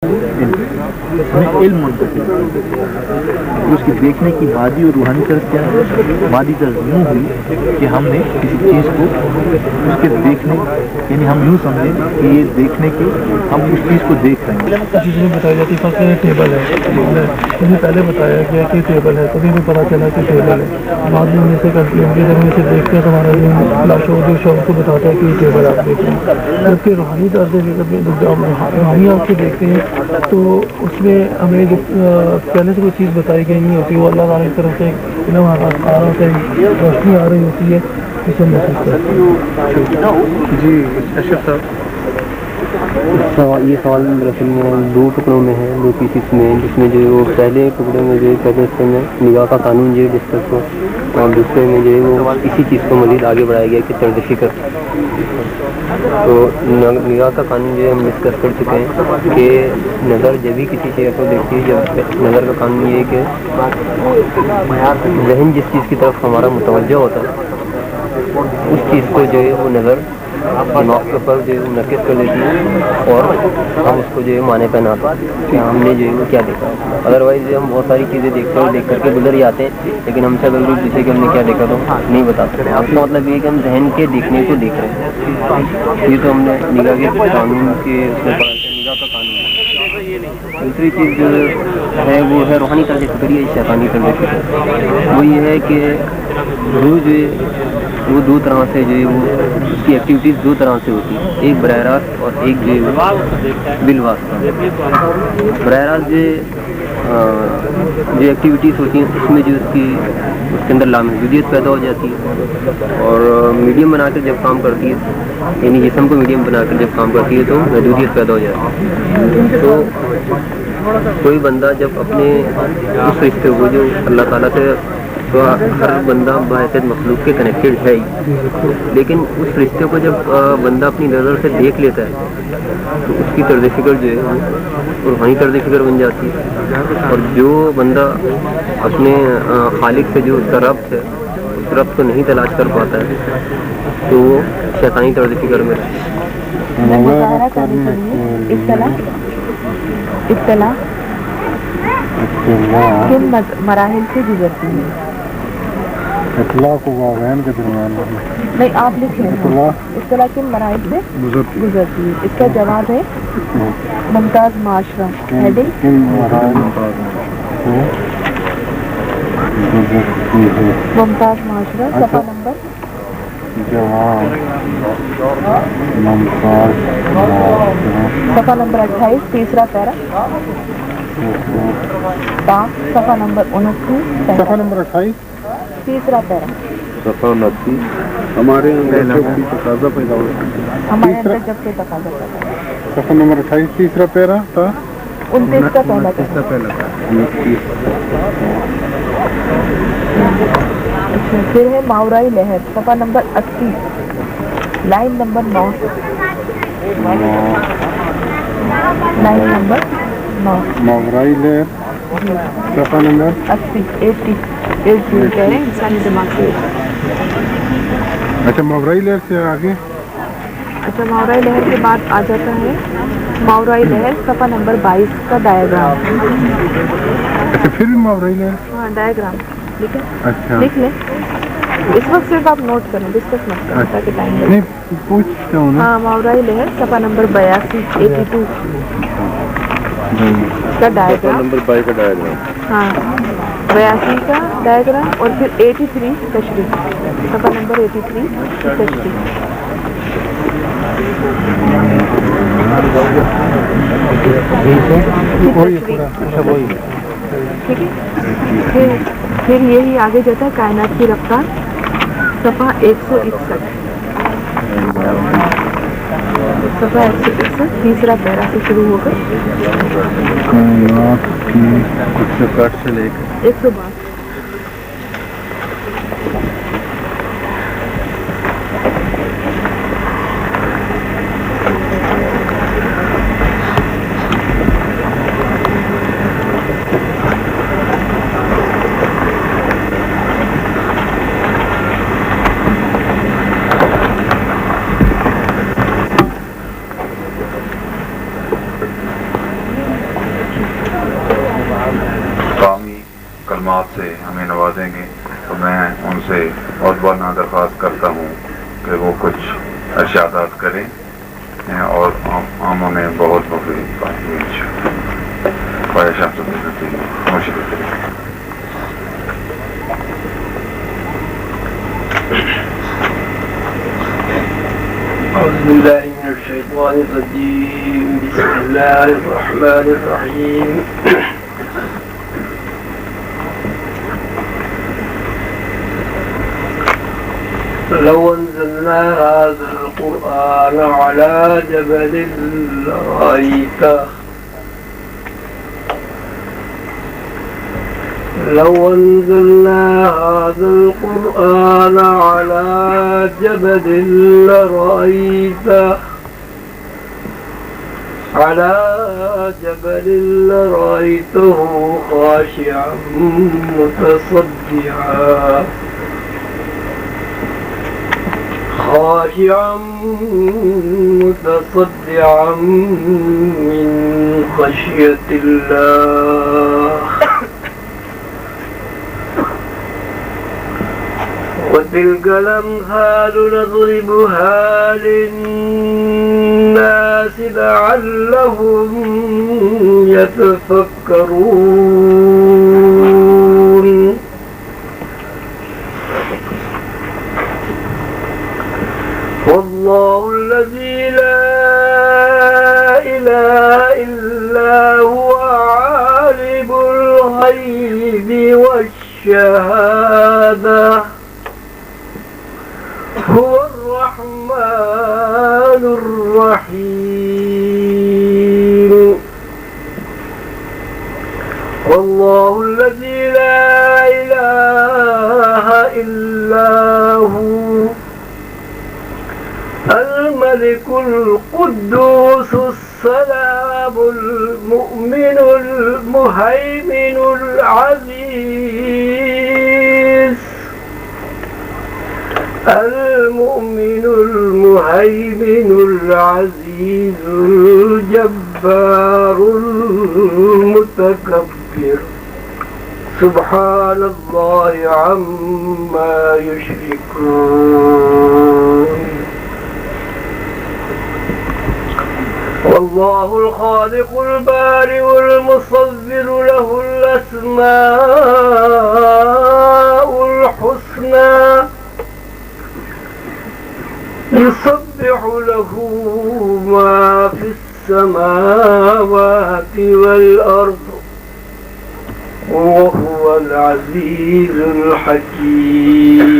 ہمیں علم منتقل اس کی دیکھنے کی مادی اور روحانی طرف کیا ہے. مادی طرف یوں ہوئی کہ ہم نے کسی چیز کو اس کے دیکھنے یعنی ہم یوں سمجھیں کہ یہ دیکھنے کے ہم اس چیز کو دیکھ رہے ہیں. چیز میں بتائی جاتی ہے فرق ٹیبل ہے. مجھے پہلے بتایا گیا کہ ٹیبل ہے تبھی بھی پتا چلا کہ ٹیبل ہے. بعد میں سے کرتی ہے جب میں سے دیکھتے ہیں تو ہمارا لاشوں جو شوق کو بتاتا ہے کہ یہ ٹیبل آپ دیکھ رہے ہیں. جبکہ روحانی طرز میں جب روحانی آپ سے دیکھتے ہیں تو اس میں ہمیں جو پہلے سے کوئی چیز بتائی گئی نہیں ہوتی وہ اللہ تعالیٰ کی طرف سے علم آ رہا ہوتا ہے, روشنی آ رہی ہوتی ہے جسے محسوس کرتے ہیں. جی اشرف صاحب, یہ سوال دراصل میں دو ٹکڑوں میں ہے, دو پیسز میں, جس میں جو وہ پہلے ٹکڑے میں جو پہلے حصے میں نگاہ کا قانون جو ہے ڈسکس ہو, اور دوسرے میں جو ہے وہ اسی چیز کو مزید آگے بڑھایا گیا کہ طرز فکر. تو نگاہ کا قانون جو ہے ہم ڈسکس کر چکے ہیں کہ نظر جب بھی کسی چیز کو دیکھتی ہے, جب نظر کا قانون یہ ہے کہ ذہن جس چیز کی طرف ہمارا متوجہ ہوتا ہے اس چیز کو جو ہے وہ نظر دماغ کے اوپر جو ہے منعقد کر دیتی ہے اور ہم اس کو جو ہے معنی پہناتے ہیں کہ ہم نے جو ہے وہ کیا دیکھا. ادروائز ہم بہت ساری چیزیں دیکھ کر کے گزر جاتے ہیں, لیکن ہم سے اگر کوئی پوچھے کہ ہم نے کیا دیکھا تو نہیں بتا سکتے. آپ کا مطلب یہ ہے کہ ہم ذہن کے دیکھنے کو دیکھ رہے ہیں. یہ تو ہم نے نگاہ کے قانون کے اس میں پڑھا ہے, نگاہ کا قانون. دوسری چیز جو ہے وہ ہے روحانی طرز فکر یا شیطانی طرز فکر. وہ یہ ہے کہ روح جو ہے وہ دو طرح سے جو ہے وہ اس کی ایکٹیویٹیز دو طرح سے ہوتی ہیں, ایک براہ راست اور ایک جو ہے بالواسطہ. براہ راست جو ایکٹیویٹیز ہوتی ہیں اس میں جو اس کے اندر لامحدودیت پیدا ہو جاتی ہے, اور میڈیم بنا کر جب کام کرتی ہے یعنی جسم کو میڈیم بنا کر جب کام کرتی ہے تو محدودیت پیدا ہو جاتی ہے. تو کوئی بندہ جب اپنے اس رشتے کو جو اللہ تعالیٰ سے, تو ہر بندہ باحثیت مخلوق کے کنیکٹڈ ہے ہی, لیکن اس رشتے کو جب بندہ اپنی نظر سے دیکھ لیتا ہے تو اس کی طرز فکر جو ہے وہ روحانی طرز فکر بن جاتی ہے. اور جو بندہ اپنے خالق سے جو اس کا ربط ہے اس ربط کو نہیں تلاش کر پاتا ہے تو وہ شیطانی طرز فکر میں کن مراحل سے گزرتی ہے. اطلاع کو واقعین کے درمیان نہیں, آپ لکھ رہے ہیں اصطلاح کن مراحل سے گزرتی ہے. اس کا جواب ہے ممتاز معاشرہ. ہیڈنگ ممتاز معاشرہ, صفحہ نمبر صفحہ نمبر 28, تیسرا پیرا. صفحہ نمبر 29, صفحہ نمبر 28, تیسرا پیرا. صفحہ 29. ہمارے تقاضا پیدا ہوتا ہے, ہمارے اندر جب سے تقاضا پیدا ہے. صفحہ نمبر 28, تیسرا پیرا تھا 29 کا پہلا پیرا. پھر ہے ماورائی لہر, صفحہ number 80, line number 9. Line number 9 ماورائی لہر, صفحہ نمبر 80 کہہ رہے ہیں انسانی دماغ سے. اچھا, ماورائی لہر سے آگے. اچھا, ماورائی لہر کے بعد آ جاتا ہے ماورائی لہر, صفحہ نمبر 22 کا ڈائیگرام. اچھا, پھر بھی ماورائی لہر. ہاں, ڈائیگرام ٹھیک ہے. اچھا, لکھ لیں, اس وقت صرف آپ نوٹ کریں, ڈسکس مت کریں تاکہ ٹائم لگے. نہیں پوچھتا ہوں نا. ہاں, ماورائی لہر, صفحہ نمبر 82 کا ڈائیگرام. نمبر 22 کا ڈائیگرام. ہاں, 82 کا ڈائیگرام, اور پھر 83 تشریح, صفحہ نمبر 83 تشریح. ٹھیک ہے. پھر یہی آگے جاتا ہے کائنات کی رفتار, صفحہ 161, صفحہ 161, تیسرا پیرا سے شروع ہو کر 160 سے لے کر 162. کلمات سے ہمیں نوازیں گے، تو میں ان سے بہت بہت درخواست کرتا ہوں کہ وہ کچھ ارشادات کریں اور ہم انہیں بہت مفید پائیں گے انشاءاللہ۔ خواہش آپ سب کرتے ہیں مشکل کریں۔ أعوذ بالله من الشيطان الرجيم، بسم الله الرحمن الرحيم. لو أنزلنا هذا القرآن على جبل لرأيته لو أنزلنا هذا القرآن على جبل لرأيته خاشعا متصدعا من خشية الله. وتلك الأمثال نضربها للناس لعلهم يتفكرون. والله الذي لا إله إلا هو عالم الغيب والشهادة هو الرحمن الرحيم. والله الذي لا إله إلا هو الملك القدوس السلام المؤمن المهيمن العزيز الجبار المتكبر. سبحان الله عما يشركون. والله الخالق البارئ المصور له الأسماء الحسنى يسبح له ما في السماوات والأرض وهو العزيز الحكيم.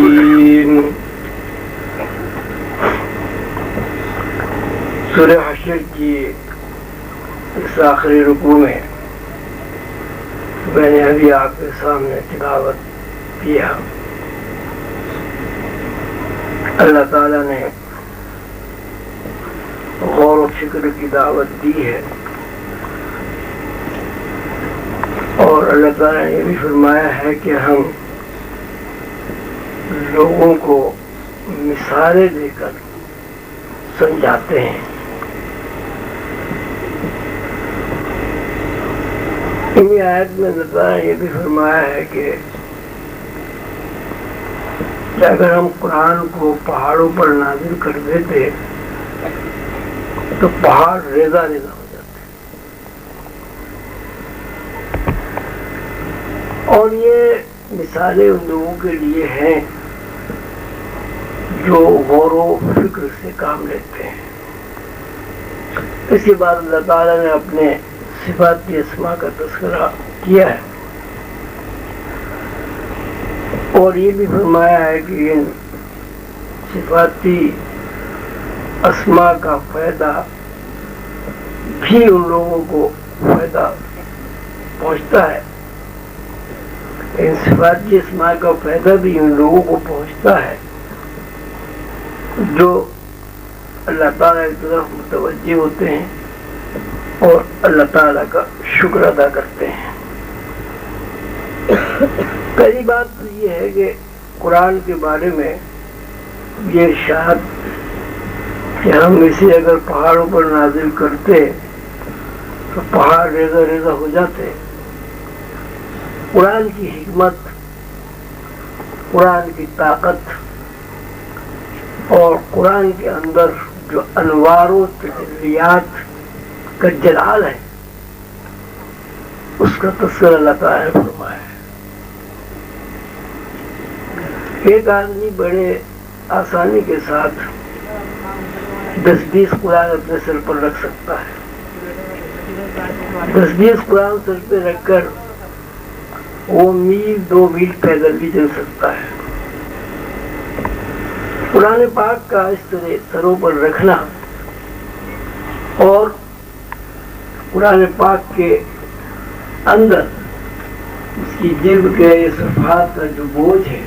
سورہ حشر کی اس آخری رکوع میں میں نے ابھی آپ کے سامنے تلاوت کیا. اللہ تعالیٰ نے غور و فکر کی دعوت دی ہے اور اللہ تعالیٰ نے یہ بھی فرمایا ہے کہ ہم لوگوں کو مثالیں دے کر سمجھاتے ہیں. انہی آیت میں اللہ تعالیٰ نے یہ بھی فرمایا ہے کہ اگر ہم قرآن کو پہاڑوں پر نازل کر دیتے تو پہاڑ ریزہ ریزہ ہو جاتے. اور یہ مثالیں ان لوگوں کے لیے ہیں جو غور و فکر سے کام لیتے ہیں. اس کے بعد اللہ تعالیٰ نے اپنے صفاتی اسماء کا تذکرہ کیا ہے اور یہ بھی فرمایا ہے کہ ان صفاتی اسماء کا فائدہ بھی ان لوگوں کو فائدہ پہنچتا ہے. ان صفاتی اسماء کا فائدہ بھی ان لوگوں کو پہنچتا ہے جو اللہ تعالیٰ کی طرف متوجہ ہوتے ہیں اور اللہ تعالیٰ کا شکر ادا کرتے ہیں. پہلی بات تو یہ ہے کہ قرآن کے بارے میں یہ ارشاد کہ ہم اسے اگر پہاڑوں پر نازل کرتے تو پہاڑ ریزہ ریزہ ہو جاتے. قرآن کی حکمت، قرآن کی طاقت اور قرآن کے اندر جو انوار و تجلیات کا جلال ہے اس کا تذکرہ اللہ تعالیٰ نے فرمایا ہے۔ ایک آدمی بڑے آسانی کے ساتھ 10-20 قرآن اپنے سر پر رکھ سکتا ہے، 10-20 قرآن سر پہ رکھ کر وہ میل 2 میل پیدل بھی چل سکتا ہے۔ قرآن پاک کا اس طرح سروں پر رکھنا اور قرآن پاک کے اندر اس کی جلد کے صفحات کا جو بوجھ ہے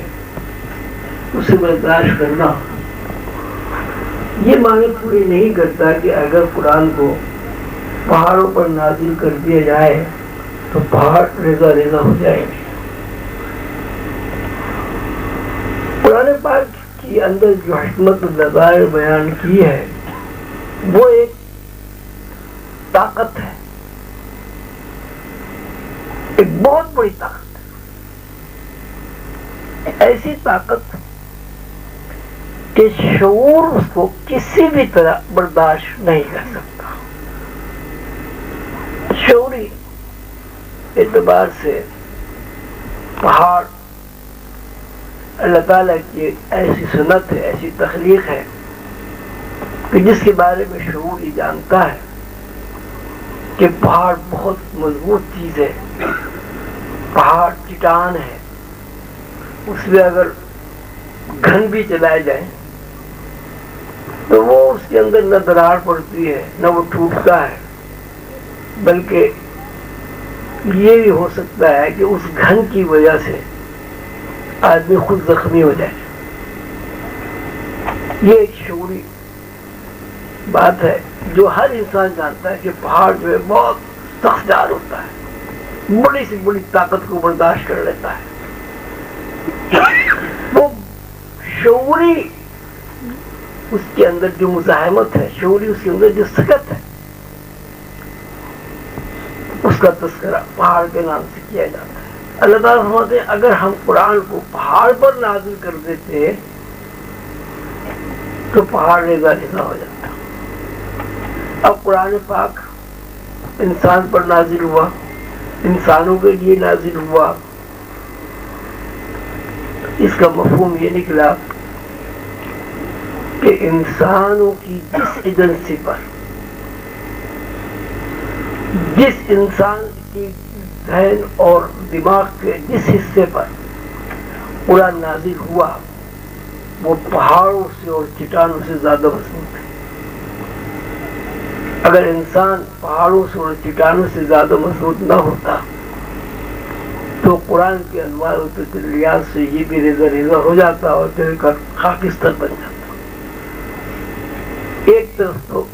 اسے برداشت کرنا، یہ معنی پوری نہیں کرتا کہ اگر قرآن کو پہاڑوں پر نازل کر دیا جائے تو پہاڑ ریزہ ریزہ ہو جائیں گے۔ قرآن پاک کے اندر جو حکمت نظائر بیان کی ہے وہ ایک طاقت ہے، ایک بہت بڑی طاقت ہے، ایسی طاقت کہ شعور اس کو کسی بھی طرح برداشت نہیں کر سکتا۔ شعوری اعتبار سے پہاڑ اللہ تعالیٰ کی ایسی سنت ہے، ایسی تخلیق ہے کہ جس کے بارے میں شعور یہ جانتا ہے کہ پہاڑ بہت مضبوط چیز ہے، پہاڑ چٹان ہے، اس میں اگر گھن بھی چلائے جائیں تو وہ اس کے اندر نہ دراڑ پڑتی ہے نہ وہ ٹوٹتا ہے، بلکہ یہ بھی ہو سکتا ہے کہ اس گھن کی وجہ سے آدمی خود زخمی ہو جائے۔ یہ ایک شعوری بات ہے جو ہر انسان جانتا ہے کہ پہاڑ جو ہے بہت سخت جار ہوتا ہے، بڑی سے بڑی طاقت کو برداشت کر لیتا ہے۔ وہ شعوری اس کے اندر جو مزاحمت ہے، شعوری اس کے اندر جو سکت ہے، اس کا تذکرہ پہاڑ کے نام سے کیا جاتا ہے۔ اللہ تعالیٰ فرماتے ہیں اگر ہم قرآن کو پہاڑ پر نازل کر دیتے تو پہاڑ ریزہ ریزہ ہو جاتا۔ اب قرآن پاک انسان پر نازل ہوا، انسانوں کے لیے نازل ہوا، اس کا مفہوم یہ نکلا کہ انسانوں کی جس ایجنسی پر، جس انسان کی ذہن اور دماغ کے جس حصے پر قرآن نازل ہوا وہ پہاڑوں سے اور چٹانوں سے زیادہ مضبوط ہے۔ اگر انسان پہاڑوں سے اور چٹانوں سے زیادہ مضبوط نہ ہوتا تو قرآن کے انوار و تجلیات سے یہ بھی ریزہ ریزہ ہو جاتا اور دل کا خاکستر بن جاتا۔ ایک طرف تو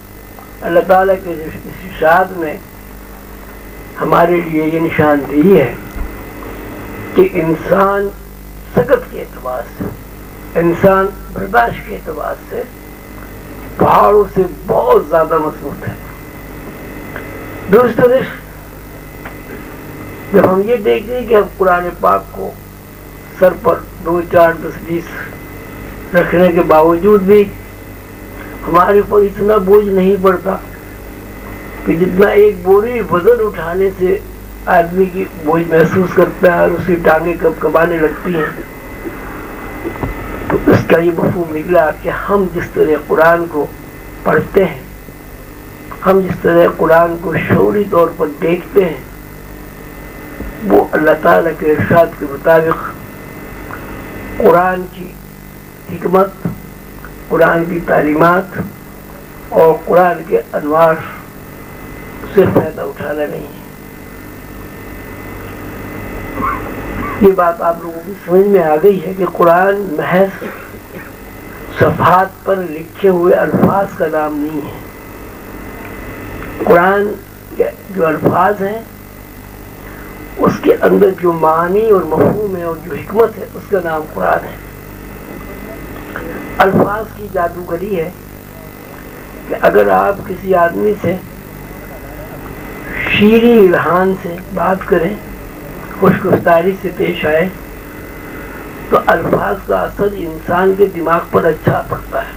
اللہ تعالیٰ کے ارشاد میں ہمارے لیے یہ نشاندہی ہے کہ انسان سکت کے اعتبار سے، انسان برداشت کے اعتبار سے پہاڑوں سے بہت زیادہ مضبوط ہے۔ دوسری طرف جب ہم یہ دیکھتے ہیں کہ ہم قرآن پاک کو سر پر 2, 4, 10, 20 رکھنے کے باوجود بھی ہمارے پر اتنا بوجھ نہیں پڑتا کہ جتنا ایک بوری وزن اٹھانے سے آدمی کی بوجھ محسوس کرتا ہے اور اس کی ٹانگیں کب کبانے لگتی ہیں۔ تو اس کا یہ مفہوم نکلا کہ ہم جس طرح قرآن کو پڑھتے ہیں، ہم جس طرح قرآن کو شعوری طور پر دیکھتے ہیں، وہ اللہ تعالیٰ کے ارشاد کے مطابق قرآن کی حکمت، قرآن کی تعلیمات اور قرآن کے انوار سے فائدہ اٹھانا نہیں ہے۔ یہ بات آپ لوگوں کی سمجھ میں آ گئی ہے کہ قرآن محض صفحات پر لکھے ہوئے الفاظ کا نام نہیں ہے۔ قرآن کے جو الفاظ ہیں اس کے اندر جو معنی اور مفہوم ہے اور جو حکمت ہے اس کا نام قرآن ہے۔ الفاظ کی جادوگری ہے کہ اگر آپ کسی آدمی سے شیریں الحان سے بات کریں خوشگفتاری سے پیش آئے تو الفاظ کا اثر انسان کے دماغ پر اچھا پڑتا ہے،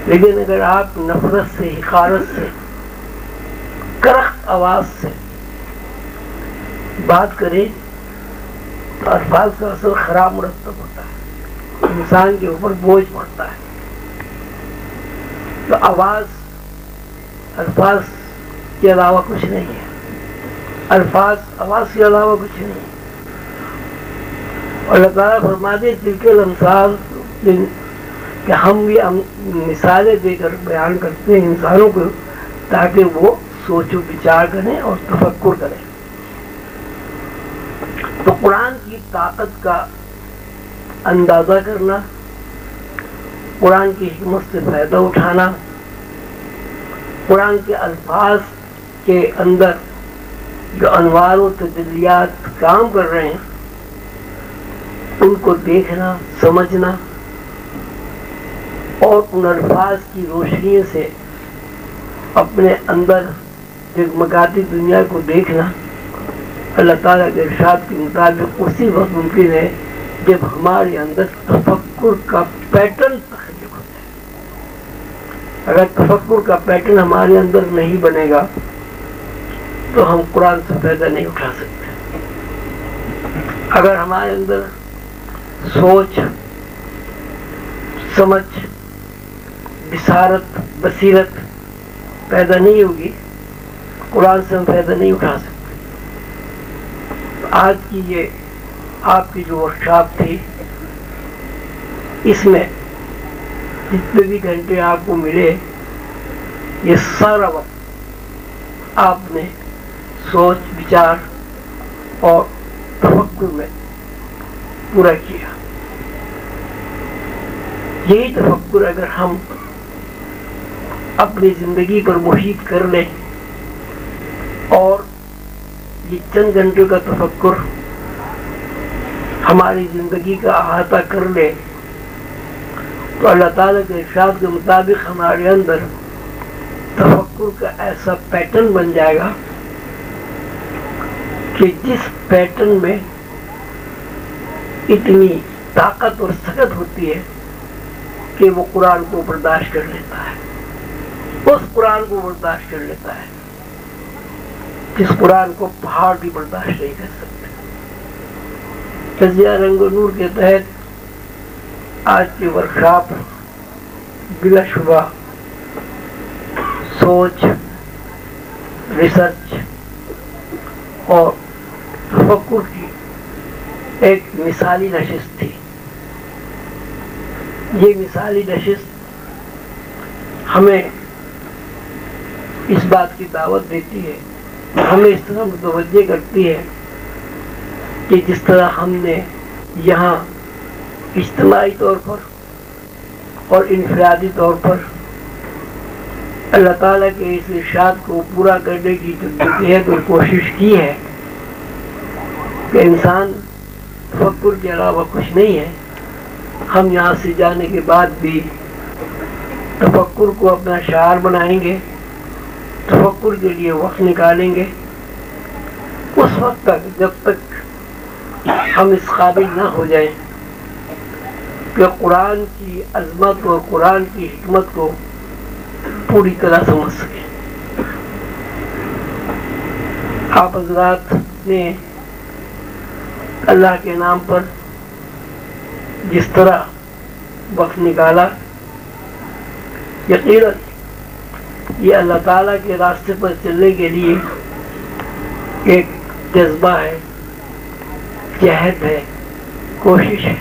لیکن اگر آپ نفرت سے، حقارت سے، کرخت آواز سے بات کریں تو الفاظ کا اثر خراب مرتب ہوتا ہے، انسان کے اوپر بوجھ پڑتا ہے. تو آواز الفاظ کے علاوہ کچھ نہیں ہے، الفاظ آواز کے علاوہ کچھ نہیں ہے. اور اللہ تعالیٰ فرماتے ہیں تلک الامثال، کہ ہم یہ مثالیں دے کر بیان کرتے ہیں انسانوں کو تاکہ وہ سوچ و بچار کریں اور تفکر کریں. تو قرآن کی طاقت کا اندازہ کرنا، قرآن کی حکمت سے فائدہ اٹھانا، قرآن کے الفاظ کے اندر جو انوار و تجلیات کام کر رہے ہیں ان کو دیکھنا، سمجھنا اور ان الفاظ کی روشنی سے اپنے اندر جگمگاتی دنیا کو دیکھنا اللہ تعالیٰ کے ارشاد کے مطابق اسی وقت ممکن ہے جب ہمارے اندر تفکر کا پیٹرن تخلیق ہوتا ہے. اگر تفکر کا پیٹرن ہمارے اندر نہیں بنے گا تو ہم قرآن سے فائدہ نہیں اٹھا سکتے. اگر ہمارے اندر سوچ، سمجھ، بصارت، بصیرت پیدا نہیں ہوگی، قرآن سے ہم فائدہ نہیں اٹھا سکتے. آج کی یہ آپ کی جو ورکشاپ تھی، اس میں جتنے بھی گھنٹے آپ کو ملے یہ سارا وقت آپ نے سوچ، بچار اور تفکر میں پورا کیا. یہی تفکر اگر ہم اپنی زندگی پر محیط کر لیں اور یہ چند گھنٹوں کا تفکر ہماری زندگی کا احاطہ کر لے تو اللہ تعالیٰ کے ارشاد کے مطابق ہمارے اندر تفکر کا ایسا پیٹرن بن جائے گا کہ جس پیٹرن میں اتنی طاقت اور سکت ہوتی ہے کہ وہ قرآن کو برداشت کر لیتا ہے، اس قرآن کو برداشت کر لیتا ہے جس قرآن کو پہاڑ بھی برداشت نہیں کر سکتے. تجزیہ رنگ و نور کے تحت آج کی ورکشاپ بلا شبہ سوچ، ریسرچ اور تفکر کی ایک مثالی نشست تھی. یہ مثالی نشست ہمیں اس بات کی دعوت دیتی ہے، ہمیں اس طرح متوجہ کرتی ہے کہ جس طرح ہم نے یہاں اجتماعی طور پر اور انفرادی طور پر اللہ تعالیٰ کے اس ارشاد کو پورا کرنے کی جدوجہد اور کوشش کی ہے کہ انسان تفکر کے علاوہ کچھ نہیں ہے. ہم یہاں سے جانے کے بعد بھی تفکر کو اپنا شعار بنائیں گے، تفکر کے لیے وقت نکالیں گے اس وقت تک جب تک ہم اس قابل نہ ہو جائیں کہ قرآن کی عظمت اور قرآن کی حکمت کو پوری طرح سمجھ سکیں. آپ حضرات نے اللہ کے نام پر جس طرح وقت نکالا، یقیناً یہ اللہ تعالیٰ کے راستے پر چلنے کے لیے ایک جذبہ ہے، جہد ہے، کوشش ہے.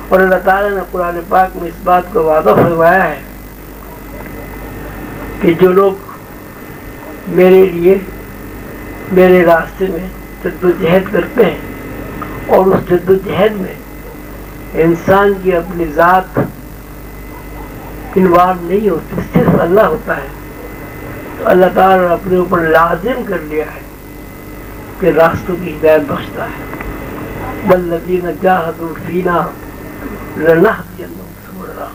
اور اللہ تعالیٰ نے قرآن پاک میں اس بات کو وعدہ فرمایا ہے کہ جو لوگ میرے لیے میرے راستے میں جدوجہد کرتے ہیں اور اس جدوجہد میں انسان کی اپنی ذات انوالو نہیں ہوتی، صرف اللہ ہوتا ہے، تو اللہ تعالیٰ نے اپنے اوپر لازم کر لیا ہے کہ راستوں کی ہدایت بخشتا ہے. والذین جاہدوا فینا لنہدینہم سبلنا.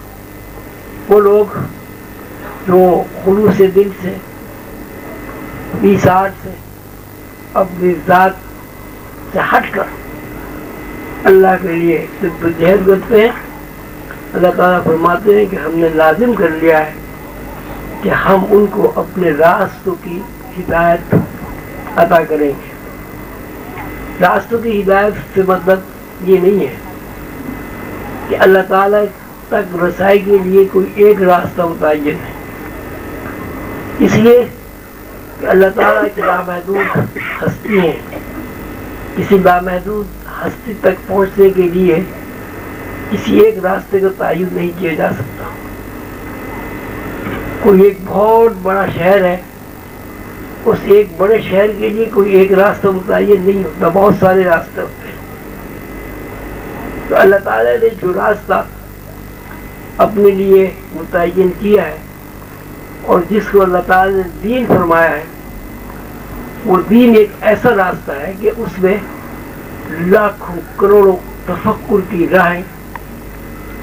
وہ لوگ جو خلوص دل سے، ایثار سے اپنی ذات سے ہٹ کر اللہ کے لیے جدوجہد کرتے ہیں، اللہ تعالیٰ فرماتے ہیں کہ ہم نے لازم کر لیا ہے کہ ہم ان کو اپنے راستوں کی ہدایت عطا کریں گے۔ راستوں کی ہدایت سے مطلب یہ نہیں ہے کہ اللہ تعالیٰ تک رسائی کے لیے کوئی ایک راستہ متعین ہے، اس لیے کہ اللہ تعالیٰ کی لامحدود ہستی ہے، کسی لامحدود ہستی تک پہنچنے کے لیے کسی ایک راستے کا تعین نہیں کیا جا سکتا۔ کوئی ایک بہت بڑا شہر ہے، اس ایک بڑے شہر کے لیے کوئی ایک راستہ متعین نہیں ہوتا، بہت سارے راستے ہوتے ہیں۔ تو اللہ تعالیٰ نے جو راستہ اپنے لیے متعین کیا ہے اور جس کو اللہ تعالیٰ نے دین فرمایا ہے، وہ دین ایک ایسا راستہ ہے کہ اس میں لاکھوں کروڑوں تفکر کی راہیں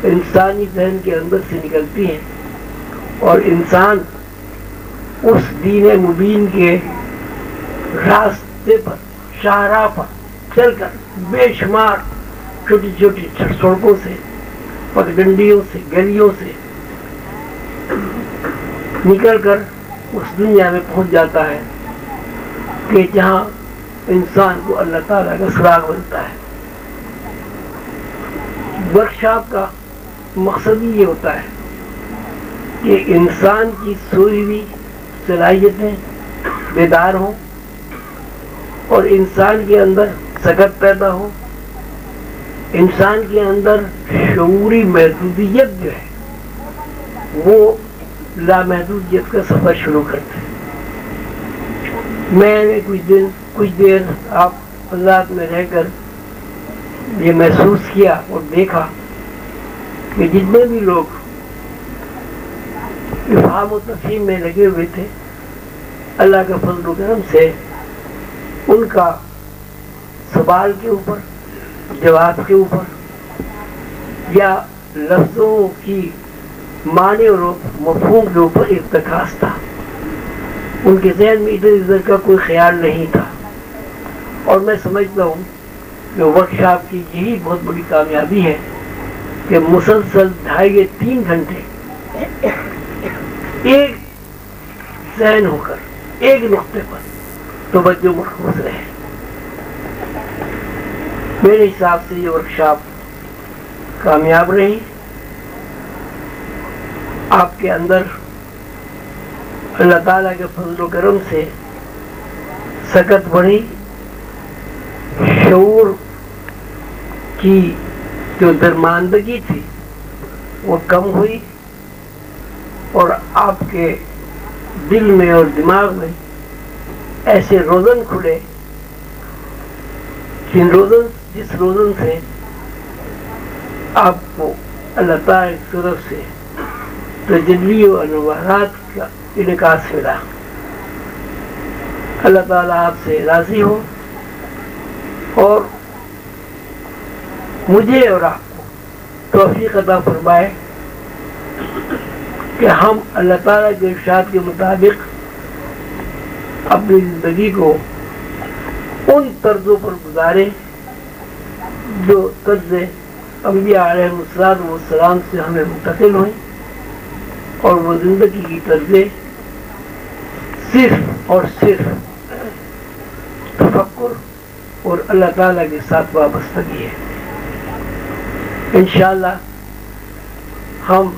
انسانی ذہن کے اندر سے نکلتی ہیں، اور انسان اس دین مبین کے راستے پر، شاہراہ پر چل کر بے شمار چھوٹی چھوٹی سڑکوں سے، پگڈنڈیوں سے، گلیوں سے نکل کر اس دنیا میں پہنچ جاتا ہے کہ جہاں انسان کو اللہ تعالیٰ کا سراغ ملتا ہے۔ ورکشاپ کا مقصد یہ ہوتا ہے کہ انسان کی سوئی ہوئی صلاحیتیں بیدار ہوں اور انسان کے اندر سکت پیدا ہو، انسان کے اندر شعوری محدودیت جو ہے وہ لامحدودیت کا سفر شروع کرتے ہیں۔ میں نے کچھ دیر آپ حضرات میں رہ کر یہ محسوس کیا اور دیکھا کہ جتنے بھی لوگ افہام و تفہیم میں لگے ہوئے تھے، اللہ کے فضل و کرم سے ان کا سوال کے اوپر، جواب کے اوپر یا لفظوں کی معنی اور مفہوم کے اوپر ارتکاز تھا۔ ان کے ذہن میں ادھر ادھر کا کوئی خیال نہیں تھا، اور میں سمجھتا ہوں کہ ورکشاپ کی یہی بہت بڑی کامیابی ہے کہ مسلسل 2.5 یا 3 گھنٹے ایک ذہن ہو کر ایک نقطے پر توجہ مرکوز رہے۔ میرے حساب سے یہ ورکشاپ کامیاب رہی۔ آپ کے اندر اللہ تعالیٰ کے فضل و کرم سے سکت بڑھی، شعور کی جو درماندگی تھی وہ کم ہوئی، اور آپ کے دل میں اور دماغ میں ایسے روزن کھلے جس روزن سے آپ کو اللہ تعالیٰ کی طرف سے تجلی و انوارات کا انعکاس ملا۔ اللہ تعالیٰ آپ سے راضی ہو اور مجھے اور آپ کو توفیق عطا فرمائے کہ ہم اللہ تعالیٰ کے ارشاد کے مطابق اپنی زندگی کو ان طرزوں پر گزاریں جو طرز انبیاء علیہ السلام سے ہمیں منتقل ہوئیں، اور وہ زندگی کی طرزیں صرف اور صرف تفکر اور اللہ تعالیٰ کے ساتھ وابستگی ہے۔ انشاءاللہ ہم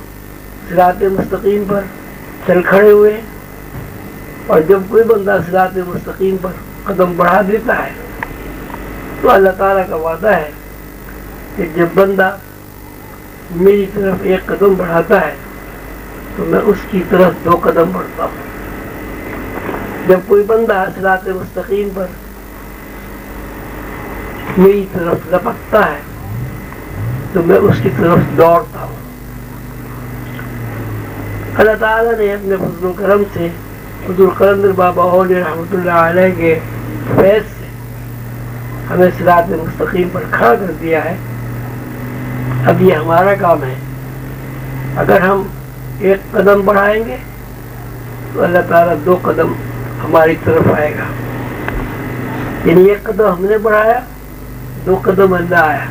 صراط مستقیم پر چل کھڑے ہوئے، اور جب کوئی بندہ صراط مستقیم پر قدم بڑھا دیتا ہے تو اللہ تعالیٰ کا وعدہ ہے کہ جب بندہ میری طرف ایک قدم بڑھاتا ہے تو میں اس کی طرف 2 قدم بڑھتا ہوں۔ جب کوئی بندہ صراط مستقیم پر میری طرف لپکتا ہے تو میں اس کی طرف دوڑتا ہوں۔ اللہ تعالیٰ نے اپنے فضل و کرم سے حضور قلندر بابا اولی رحمۃ اللہ علیہ کے فیض سے ہمیں صراط مستقیم پر کھڑا کر دیا ہے۔ اب یہ ہمارا کام ہے، اگر ہم 1 قدم بڑھائیں گے تو اللہ تعالیٰ 2 قدم ہماری طرف آئے گا۔ یعنی ایک قدم ہم نے بڑھایا، 2 قدم اللہ آیا،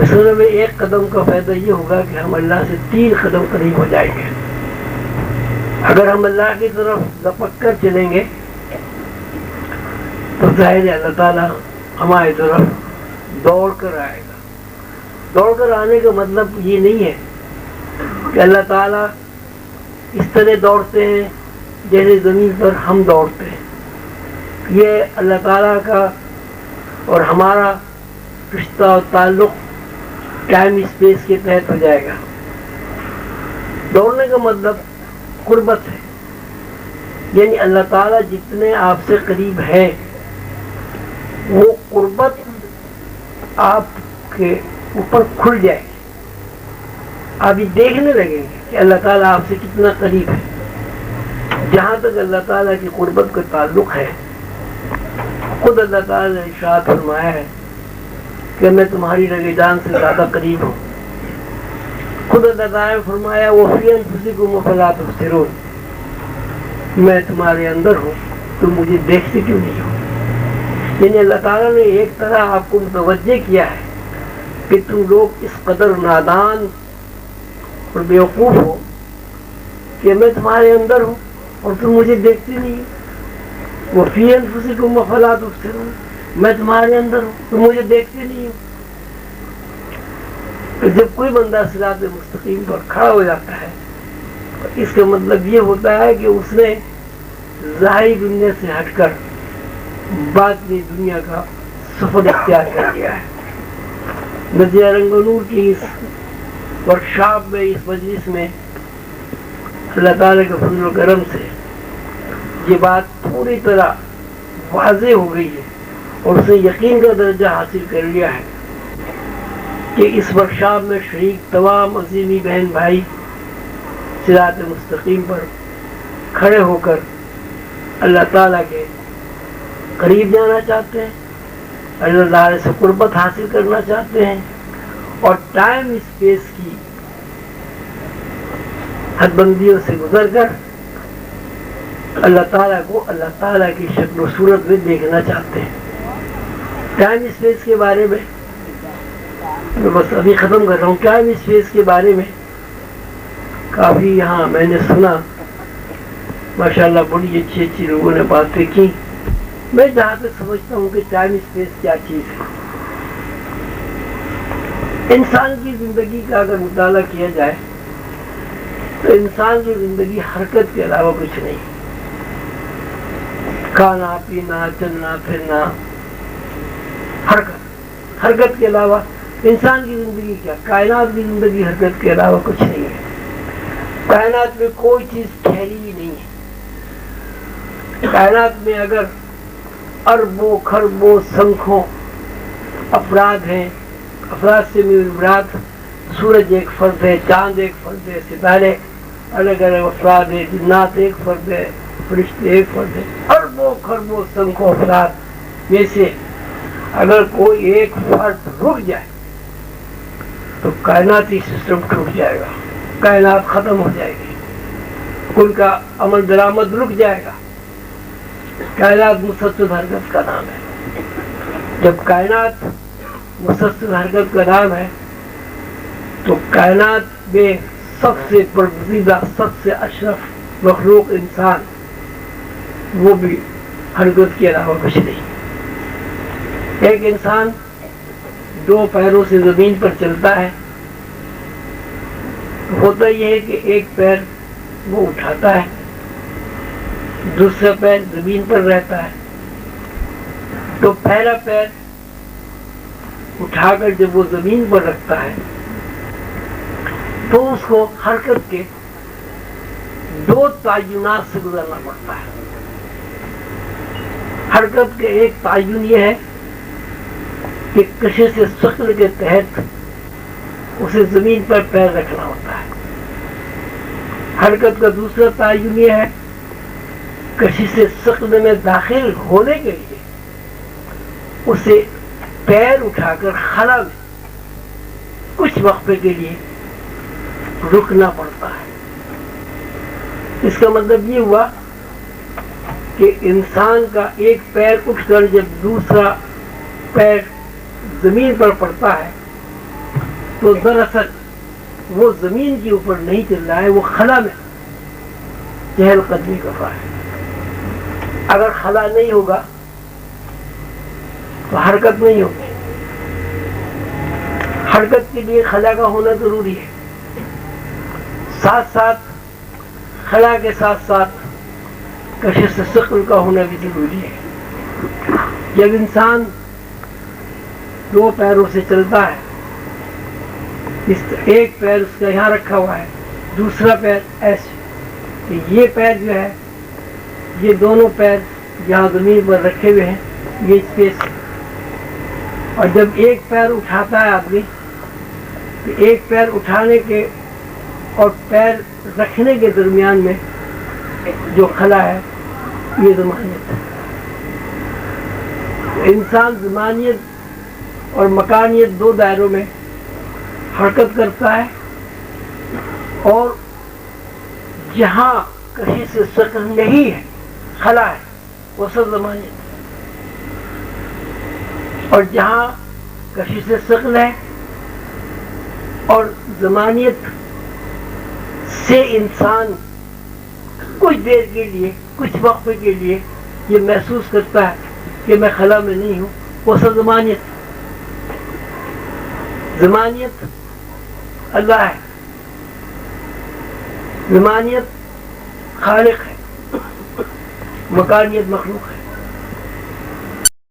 اصل میں 1 قدم کا فائدہ یہ ہوگا کہ ہم اللہ سے 3 قدم قریب ہو جائیں گے۔ اگر ہم اللہ کی طرف لپک کر چلیں گے تو ظاہر ہے اللہ تعالیٰ ہماری طرف دوڑ کر آئے گا۔ دوڑ کر آنے کا مطلب یہ نہیں ہے کہ اللہ تعالیٰ اس طرح دوڑتے ہیں جیسے زمین پر ہم دوڑتے ہیں۔ یہ اللہ تعالیٰ کا اور ہمارا رشتہ اور تعلق ٹائم اسپیس کے تحت ہو جائے گا۔ دوڑنے کا مطلب قربت ہے، یعنی اللہ تعالیٰ جتنے آپ سے قریب ہے وہ قربت آپ کے اوپر کھل جائے گی۔ آپ یہ دیکھنے لگیں گے کہ اللہ تعالیٰ آپ سے کتنا قریب ہے۔ جہاں تک اللہ تعالیٰ کی قربت کا تعلق ہے، خود اللہ تعالیٰ نے ارشاد فرمایا ہے کہ میں تمہاری رگ جان سے زیادہ قریب ہوں۔ خود اللہ تعالیٰ نے فرمایا وَفِي أَنفُسِكُمْ أَفَلَا تُبْصِرُونَ، میں تمہارے اندر ہوں، تم مجھے دیکھتے کیوں نہیں ہو؟ یعنی اللہ تعالیٰ نے ایک طرح آپ کو متوجہ کیا ہے کہ تم لوگ اس قدر نادان اور بیوقوف ہو کہ میں تمہارے اندر ہوں اور تم مجھے دیکھتے نہیں ہو۔ وَفِي أَنفُسِكُمْ أَفَلَا تُبْصِرُونَ، میں تمہارے اندر ہوں، تم مجھے دیکھتے نہیں ہو۔ جب کوئی بندہ صراط مستقیم پر کھڑا ہو جاتا ہے اس کا مطلب یہ ہوتا ہے کہ اس نے ظاہری دنیا سے ہٹ کر باطنی دنیا کا سفر اختیار کر لیا ہے۔ مسجد رنگ و نور کی اس ورکشاپ میں، اس مجلس میں اللہ تعالیٰ کے فضل و کرم سے یہ بات پوری طرح واضح ہو گئی ہے اور اسے یقین کا درجہ حاصل کر لیا ہے کہ اس ورکشاپ میں شریک تمام عظیمی بہن بھائی صراط مستقیم پر کھڑے ہو کر اللہ تعالیٰ کے قریب جانا چاہتے ہیں، اللہ تعالیٰ سے قربت حاصل کرنا چاہتے ہیں اور ٹائم اسپیس کی حد بندیوں سے گزر کر اللہ تعالیٰ کو اللہ تعالیٰ کی شکل و صورت میں دیکھنا چاہتے ہیں۔ ٹائم اسپیس کے بارے میں میں بس ابھی ختم کر رہا ہوں۔ ٹائم اسپیس کے بارے میں کافی یہاں میں نے سنا، ماشاءاللہ بڑی اچھی اچھی لوگوں نے باتیں کی۔ میں جہاں تک سمجھتا ہوں کہ ٹائم اسپیس کیا چیز ہے، انسان کی زندگی کا اگر مطالعہ کیا جائے تو انسان کی زندگی حرکت کے علاوہ کچھ نہیں۔ کھانا پینا چلنا پھرنا، حرکت کے علاوہ انسان کی زندگی کیا؟ کائنات کی زندگی حرکت کے علاوہ کچھ نہیں ہے۔ کائنات میں کوئی چیز ٹھہری ہی نہیں ہے۔ کائنات میں اگر اربوں خربوں سنکھوں افراد ہیں، افراد سے مراد سورج ایک فرد ہے، چاند ایک فرد ہے، ستارے الگ الگ افراد ہیں، جنات ایک فرد ہے، فرشتے ایک فرد ہے، اربوں خربوں سنکھوں افراد میں سے اگر کوئی ایک فرد رک جائے تو کائناتی سسٹم ٹوٹ جائے گا، کائنات ختم ہو جائے گی، ان کا عمل درآمد رک جائے گا۔ کائنات مسلسل حرکت کا نام ہے۔ جب کائنات مسلسل حرکت کا نام ہے تو کائنات میں سب سے برگزیدہ، سب سے اشرف مخلوق انسان، وہ بھی حرکت کے علاوہ کچھ نہیں۔ ایک انسان 2 پیروں سے زمین پر چلتا ہے، ہوتا یہ ہے کہ ایک پیر وہ اٹھاتا ہے، دوسرا پیر زمین پر رہتا ہے، تو پہلا پیر اٹھا کر جب وہ زمین پر رکھتا ہے تو اس کو حرکت کے 2 تعینات سے گزرنا پڑتا ہے۔ حرکت کے ایک تعین یہ ہے کہ کشش ثقل کے تحت اسے زمین پر پیر رکھنا ہوتا ہے۔ حرکت کا دوسرا تعین یہ ہے کشش ثقل میں داخل ہونے کے لیے اسے پیر اٹھا کر خلا میں کچھ وقفے کے لیے رکنا پڑتا ہے۔ اس کا مطلب یہ ہوا کہ انسان کا ایک پیر اٹھ کر جب دوسرا پیر زمین پر پڑتا ہے تو دراصل وہ زمین کے اوپر نہیں چل رہا ہے، وہ خلا میں چہل قدمی کر رہا ہے۔ اگر خلا نہیں ہوگا تو حرکت نہیں ہوگی، حرکت کے لیے خلا کا ہونا ضروری ہے، ساتھ ساتھ خلا کے ساتھ ساتھ کشش ثقل کا ہونا بھی ضروری ہے۔ جب انسان دو پیروں سے چلتا ہے، ایک پیر اس کا یہاں رکھا ہوا ہے، دوسرا پیر ایسے، کہ یہ پیر جو ہے، یہ دونوں پیر جہاں زمین پر رکھے ہوئے ہیں یہ اسپیس ہے، اور جب ایک پیر اٹھاتا ہے آدمی تو ایک پیر اٹھانے کے اور پیر رکھنے کے درمیان میں جو خلا ہے یہ زمانیت ہے۔ انسان زمانیت اور مکانیت دو دائروں میں حرکت کرتا ہے، اور جہاں کہیں سے ثقل نہیں ہے، خلا ہے، وہ سب زمانیت ہے، اور جہاں کہیں سے ثقل ہے اور زمانیت سے انسان کچھ دیر کے لیے، کچھ وقت کے لیے یہ محسوس کرتا ہے کہ میں خلا میں نہیں ہوں، وہ سب زمانیت۔ زمانیت اللہ ہے، زمانیت خالق ہے، مکانیت مخلوق ہے۔